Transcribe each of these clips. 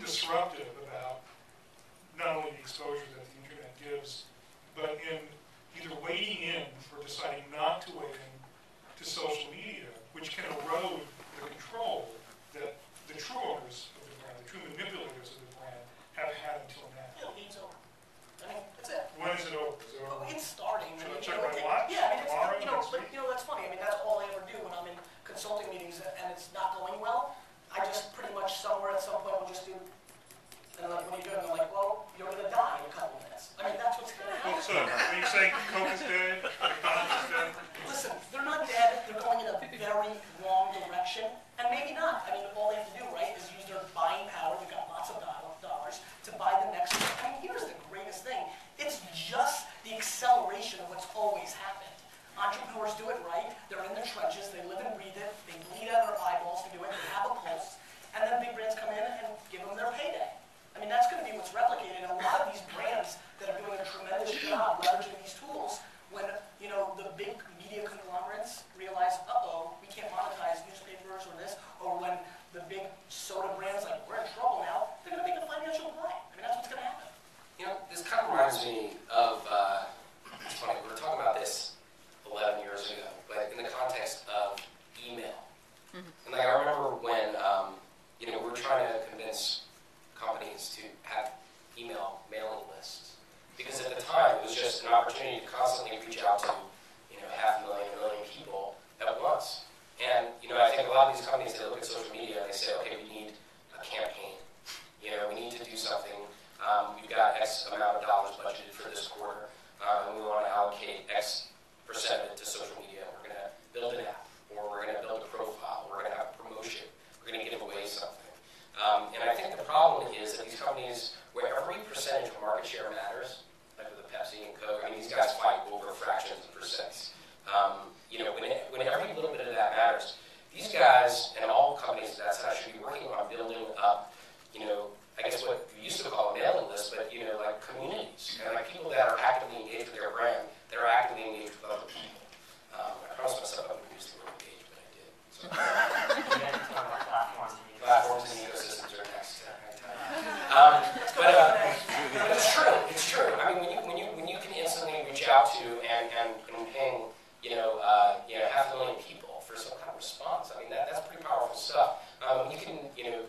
disruptive about not only the exposure that the internet gives, but in either wading in or deciding not to wade in to social media, which can erode the control that the true owners of the brand, the true manipulators of the brand, have had until now. It's over. I mean, that's it. When is it over? Is it over? Well, it's starting. Should I check my watch? Yeah, I mean, Tomorrow, that's funny. I mean, that's all I ever do when I'm in consulting meetings and it's not going well. I just pretty much somewhere at some point will just do, and like, what are you doing? I'm like, well, you're going to die in a couple minutes. I mean, that's what's going to happen. So, are you saying Coke is dead? McDonald's is dead? Listen, they're not dead. They're going in a very wrong direction. And maybe not. I mean, all they have to do, right, is use their buying power. They've got lots of dollars to buy the next one. I mean, here's the greatest thing. It's just the acceleration of what's always happened. Entrepreneurs do it right. They're in the trenches. They live and breathe it. They bleed out their eyeballs to do it. They have a pulse. And then big brands come in and give them their payday. I mean, that's going to be what's replicated. And a lot of these brands that are doing a tremendous job leveraging these tools, when, you know, the big media conglomerates realize, uh-oh, we can't monetize newspapers or this, or when the big soda brands, like, we're in trouble now, they're going to make a financial play. I mean, that's what's going to happen. You know, this kind of reminds me of, it's funny, we were talking about this 11 years ago, but in the context of email. And like, I remember when, you know, we were trying to convince companies to have email mailing lists. Because at the time, it was just an opportunity to constantly reach out to, you know, 500,000, 1 million people at once. And, you know, I think a lot of these companies, they look at social media and they say, okay, we need a campaign. You know, we need to do something. We've got X amount of dollars budgeted for this quarter, and we want to allocate X percent of it to social media. We're going to build an app, or we're going to build a profile, we're going to have a promotion, we're going to give away something. And I think the problem is that these companies, where every percentage of market share matters, like with the Pepsi and Coke, I mean, these guys fight over fractions of percents. You know, when every little bit of that matters, these guys and all companies that size should be working on building up, you know, I guess what we used to call a mailing list, but, you know, like communities, and like people that are actively engaged with their brand, that are actively engaged with other people. I promised myself I wouldn't use the word engaged, but I did. So. Platforms and ecosystems are next. But it's true. It's true. I mean, when you can instantly reach out to and ping, you know, 500,000 people for some kind of response. I mean, that's pretty powerful stuff. When you can, you know,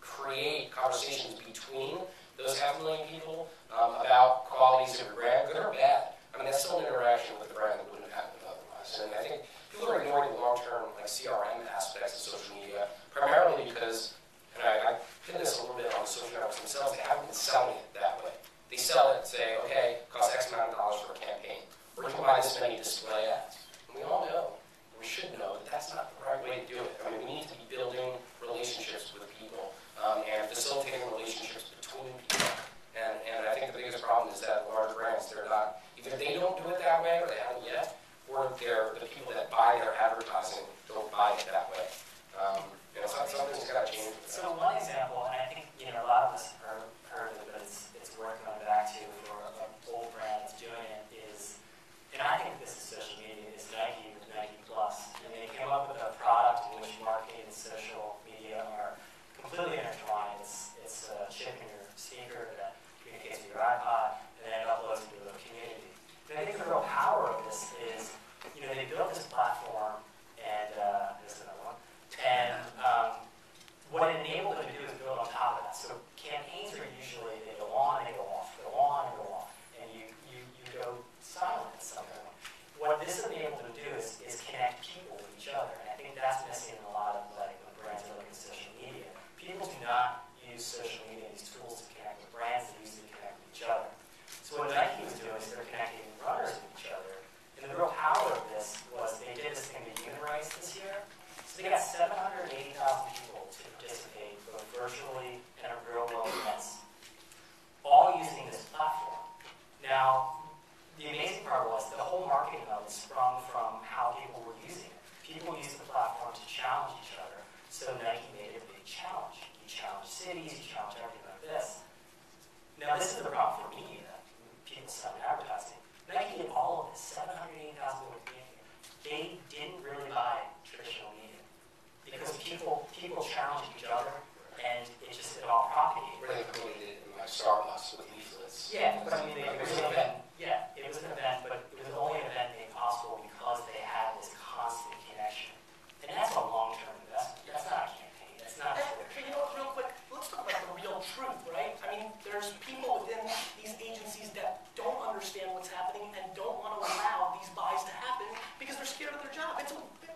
create conversations between those 500,000 people about qualities of your brand, good or bad. I mean, that's still an interaction with the brand that wouldn't have happened otherwise. And I think people are ignoring the long-term, like, CRM aspects of social media, primarily because, and I pin this a little bit on the social networks themselves, they haven't been selling it that way. They sell it and say, okay, it costs X amount of dollars for a campaign. Or you can buy this many display ads. And we all know, we should know, that that's not the right way to do it. I mean, we need to be building relationships with people and facilitating relationships between people. And I think the biggest problem is that large brands, they're not, either they don't do it that way or they haven't yet, or the people that buy their advertising don't buy it that way. You know, something's got to change. So one example, and I think, you know, a lot of us have heard of it, but it's worth going back to for an old brand that's doing it is, and I think this is social media, is Nike with Nike Plus. And they came up with a product in which marketing and social media are completely intertwined. It's a chip in your speaker that communicates with your iPod, and then it uploads to the community. And I think the real power of this is, you know, they built this platform, and there's another one, and what it enabled them to do is build on top of that. So campaigns are usually, they go on and they go off, go on and go off, and you go silent at some point. What this enabled them to do is connect people with each other, and I think that's missing in a lot of, like, when brands are looking at social media. People do not use social media, these tools to connect with brands, they use it to connect with each other. So what Nike was doing is they're connecting runners with each other, and the real power of this was they did this thing, the Unirace this year. So they got 780,000 people to participate, both virtually and in real-world events, all using this platform. Now, the amazing part was the whole marketing of it sprung from how people were using it. People used the platform to challenge each other, so Nike made it a big challenge. You challenge cities, you challenge everything like this. Now, this is the problem for media, people selling advertising. Nike did all of this, 780,000 people with media. They didn't really buy traditional media because people challenge each other, and it all propagated. Were Yeah, but I mean, it was an event. Yeah, it was an event, but it was only an event made possible because they had this constant connection. And that's a long-term investment. That's not a campaign. That's not a And, you know, real quick, let's talk about the real truth, right? I mean, there's people within these agencies that don't understand what's happening and don't want to allow these buys to happen because they're scared of their job.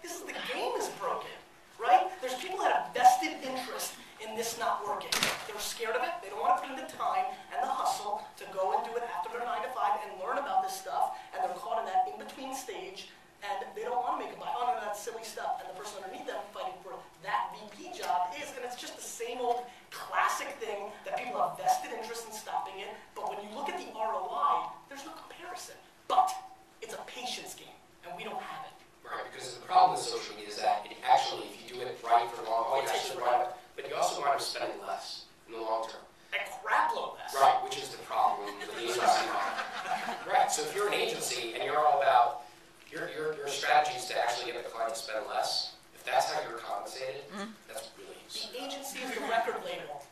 This is the game is broken, right? There's people that have vested interest in this not working. They're scared of it. They don't want to put in the time and the hustle to go and do it after their 9 to 5 and learn about this stuff, and they're caught in that in-between stage, and they don't want to make a buy on that silly stuff, and the person underneath them fighting for that VP job is, and it's just the same old classic thing that people have vested interest in stopping it, but when you look at the ROI, there's no comparison. But it's a patience game, and we don't have it. Right, because the problem with social media is that it actually, if you do it right for long haul, you actually wind up, but you also wind up spending less in the long term. A crap load less. Right, which is the problem with the agency model. Right, so if you're an agency and you're all about, your strategy is to actually get the client to spend less, if that's how you're compensated, that's really The agency is the record label.